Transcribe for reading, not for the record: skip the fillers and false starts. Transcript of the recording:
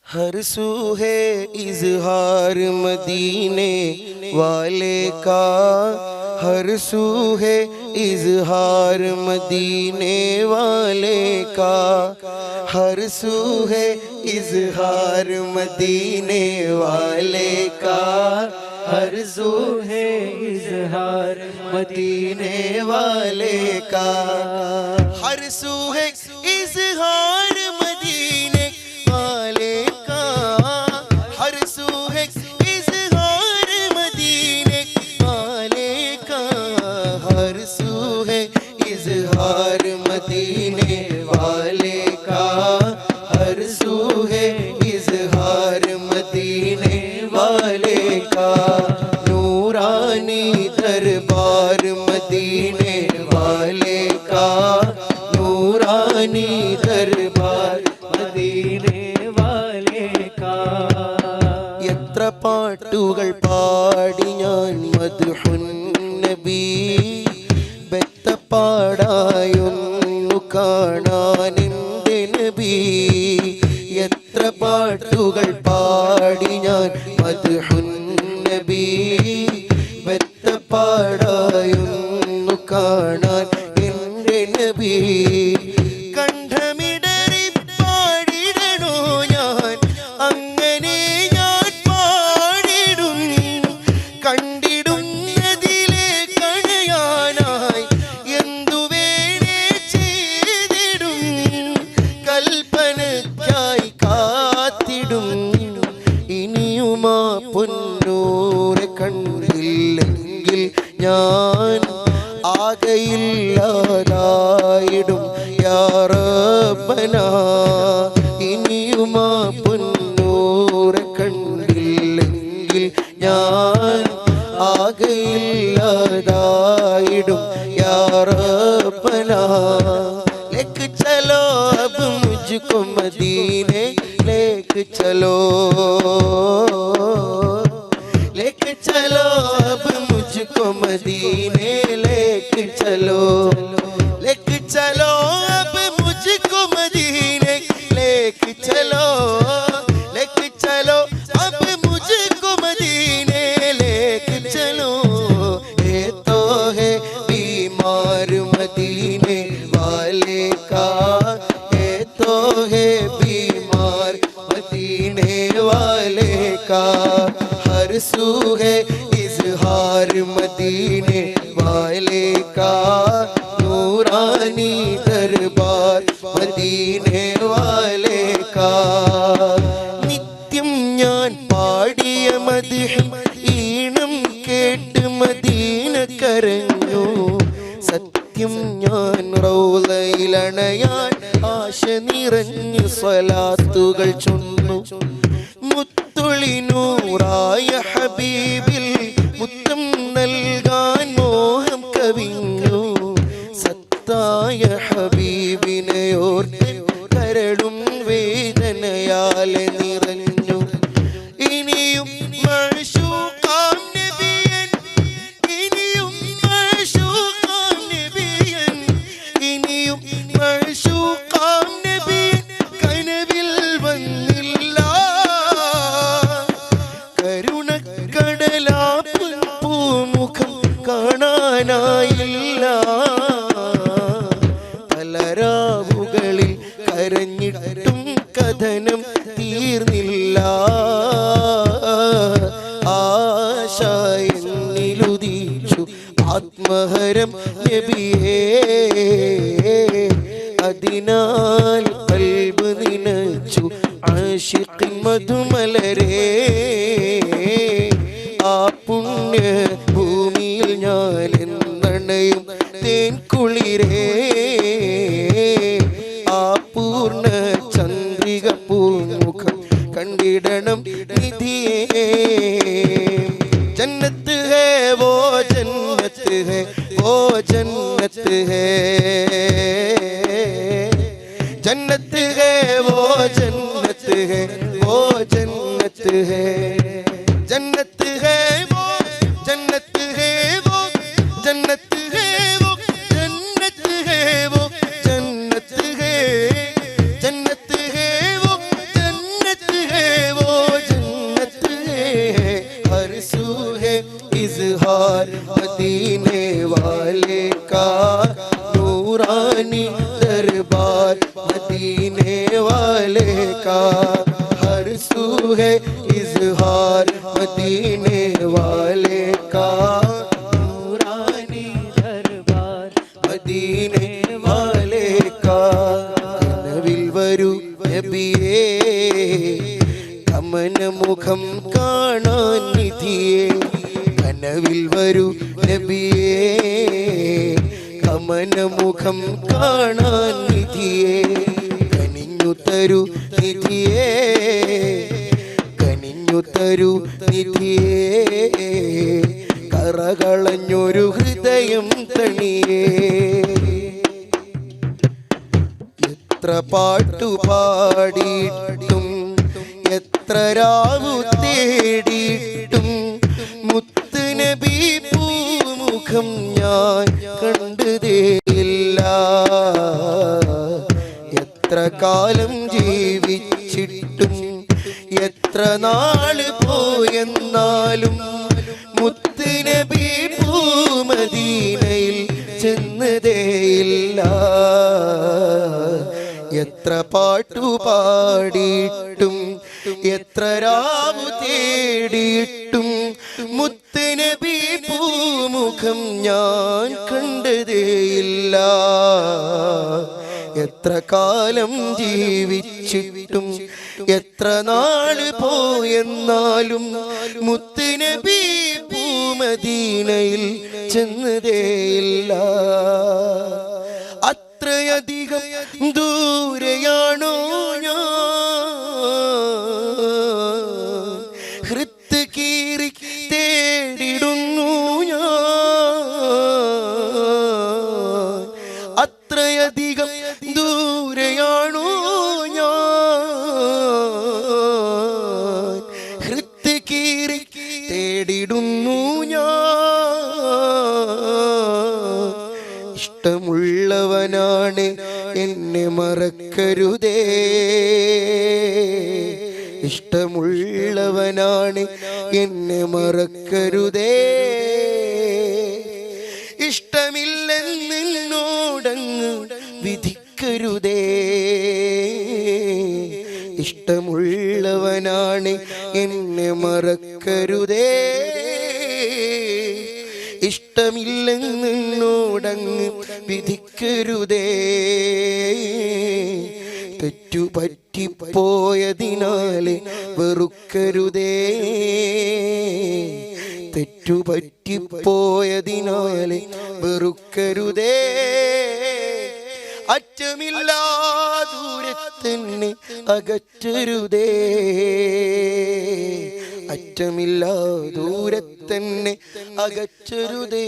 हर सू है इजहार मदीने वाले का, हर सू है इजहार मदीने वाले का, हर सू है इजहार मदीने वाले का, हर सू है इजहार मदीने वाले का, हर सू है इजहार मदीने वाले का, हर सू है इजहार मदीने वाले का, हर सू है इजहार मदीने वाले का, हर सू है इजहार मदीने वाले का, नूरानी दरबार मदीने वाले का, नूरानी दरबार मदीने वाले का. എത്ര പാട്ടുകൾ പാടി ഞാൻ മദ്ഹുൻ നബി, ബെത്തപ്പാടായൊന്നു കാണാൻ എൻ്റെ നബി, എത്ര പാട്ടുകൾ പാടി ഞാൻ മദ്ഹുൻ നബി, ബെത്തപ്പാടായൊന്നു കാണാൻ എൻ്റെ നബി, കണ്ഠമിടറി പാടിടണോ ഞാൻ അങ്ങനെ ഞാൻ പാടിടും, കണ്ടിടുന്നതിലെ കണയാനായി എന്തു വേണേ ചെയ്തിടും, കൽപ്പനയ്ക്കായി കാത്തിടും, ഇനിയുമാ പൊന്നൂരെ കണ്ടില്ലെങ്കിൽ ഞാൻ ആകയില്ലാതായിടും യാ റബ്ബനാ, ഇനിയുമാ പൊന്നൂരെ കണ്ടില്ലെങ്കിൽ ഞാൻ ആകയില്ലാതായിടും യാ റബ്ബനാ. ലേക്ക് ചലോ അബ് മുझको മദീനെ ലേക്ക് ചലോ, ലേക്ക് ചലോ അബ് മുझको മദീനെ ലേക്ക് ചലോ, ലേക്ക് ചലോ അബ് മുझको മദീനെ ലേക്ക് ചലോ, ലേക്ക് ചലോ അബ് മുझको മദീനെ ലേക്ക് ചലോ, ये तो है बीमार मदीने वाले का, ये तो है बीमार मदीने वाले का, हर सू है इजहार मदीने वाले का, नूरानी दरबार मदीने वाले का. നിത്യം ഞാൻ പാടിയ മദ്ഹ് ഈണം കേട്ട് മദീന കരഞ്ഞു, സത്യം ഞാൻ റൗളയിലണയാൻ ആശ നിറഞ്ഞു സ്വലാത്തുകൾ ചൊന്നു, മുത്തൊളിനൂറായ ഹബീബിൽ മുത്തം നൽകാൻ മോഹം കവിഞ്ഞു, സത്തായ ഹബീബിനെ ഓർത്ത് കരളും വേദനയാലെ നിറഞ്ഞു, ഇനിയും മഅ്ശൂഖാം നബിയൻ, ഇനിയും മഅ്ശൂഖാം നബിയൻ, ഇനിയും മഅ്ശൂഖാം നബിയൻ കനവിൽ വന്നില്ല, കരുണക്കടലാപ്പൻ പൂമുഖം കാണാനായില്ല, പലരാവുകളിൽ കരഞ്ഞിട്ടും കഥനം തീർന്നില്ല, ആശ എന്നിലുദിച്ചു ആത്മഹരം നബിയേ, അതിനാൽ കൽബ് നിനച്ചു ആശിഖിൻ മധുമലരേ, ആ പുണ്യ ഭൂമിയിൽ ഞാൻ എന്നണയും തേൻകുളിരേ, ആ പൂർണ്ണ ചന്ദ്രിക പൂമുഖം കണ്ടിടണം നിധിയേ, ജന്നത്ത് ഹേ വോ ജന്നത്ത് ഹേ വോ ജന്നത്ത് ഹേ, ജന്നത്ത് ഹേ വോ ജന്നത്ത് ഹേ വോ ജന്നത്ത് ഹേ, ജന്നത്ത് ഹേ വോ ജന്നത്ത് ഹേ വോ ജന്നത്ത് ഹേ വോ ജന്നത്ത് ഹേ വോ ജന്നത്ത് ഹേ, ജന്നത്ത് ഹേ വോ ജന്നത്ത് ഹേ वाले का हर सू है इजहार मदीने वाले का नूरानी दरबार मदीने वाले का കനവിൽ വരൂ നബിയേ കമന മുഖം കാണാൻ നിധിയേ കനവിൽ വരൂ നബിയേ കമന മുഖം കാണാൻ നിധിയേ കനിഞ്ഞു തരൂ നിധിയേ കനിഞ്ഞു തരൂ നിധിയേ കറകളഞ്ഞൊരു ഹൃദയം തണിയേ എത്ര പാട്ടുപാടിയിട്ടും എത്ര രാവു തേടിയിട്ടും മുത്ത് നബി പൂമുഖം ഞാൻ കണ്ടതേയില്ല എത്ര കാലം ജീവിച്ചിട്ടും എത്ര നാള് പോയെന്നാലും മുത്ത് നബി പൂമദീനയിൽ ചെന്നതേയില്ല എത്ര പാട്ടുപാടിയിട്ടും എത്ര രാവു തേടിയിട്ടും മുത്ത് നബി പൂമുഖം ഞാൻ കണ്ടതേയില്ല എത്ര കാലം ജീവിച്ചിട്ടും എത്ര നാള് പോയെന്നാലും മുത്ത് നബി പൂമദീനയിൽ ചെന്നതേയില്ല അത്രയധികം ദൂരെയാണോ ഞാൻ ഹൃത്ത് കീറി തേടിടുന്നു ഞാൻ അത്രയധികം ദൂരെയാണോ ഞാൻ ഹൃത്ത് കീറി തേടിടുന്നു ഞാൻ ഇഷ്ടമുള്ളവനാണ് എന്നെ മറക്കരുതേ ഇഷ്ടമുള്ളവനാണ് എന്നെ മറക്കരുതേ ഇഷ്ടമില്ലെന്നോടങ്ങ് വിധിക്കരുതേ ഇഷ്ടമുള്ളവനാണ് എന്നെ മറക്കരുതേ ഇഷ്ടമില്ലെന്നോടങ്ങ് വിധിക്കരുതേ തെറ്റുപറ്റിപ്പോയതിനാലെ വെറുക്കരുതേ തെറ്റുപറ്റിപ്പോയതിനാലെ വെറുക്കരുതേ അറ്റമില്ലാ ദൂരത്തന്നെ അകറ്റരുതേ അറ്റമില്ലാ ദൂരത്തന്നെ അകറ്റരുതേ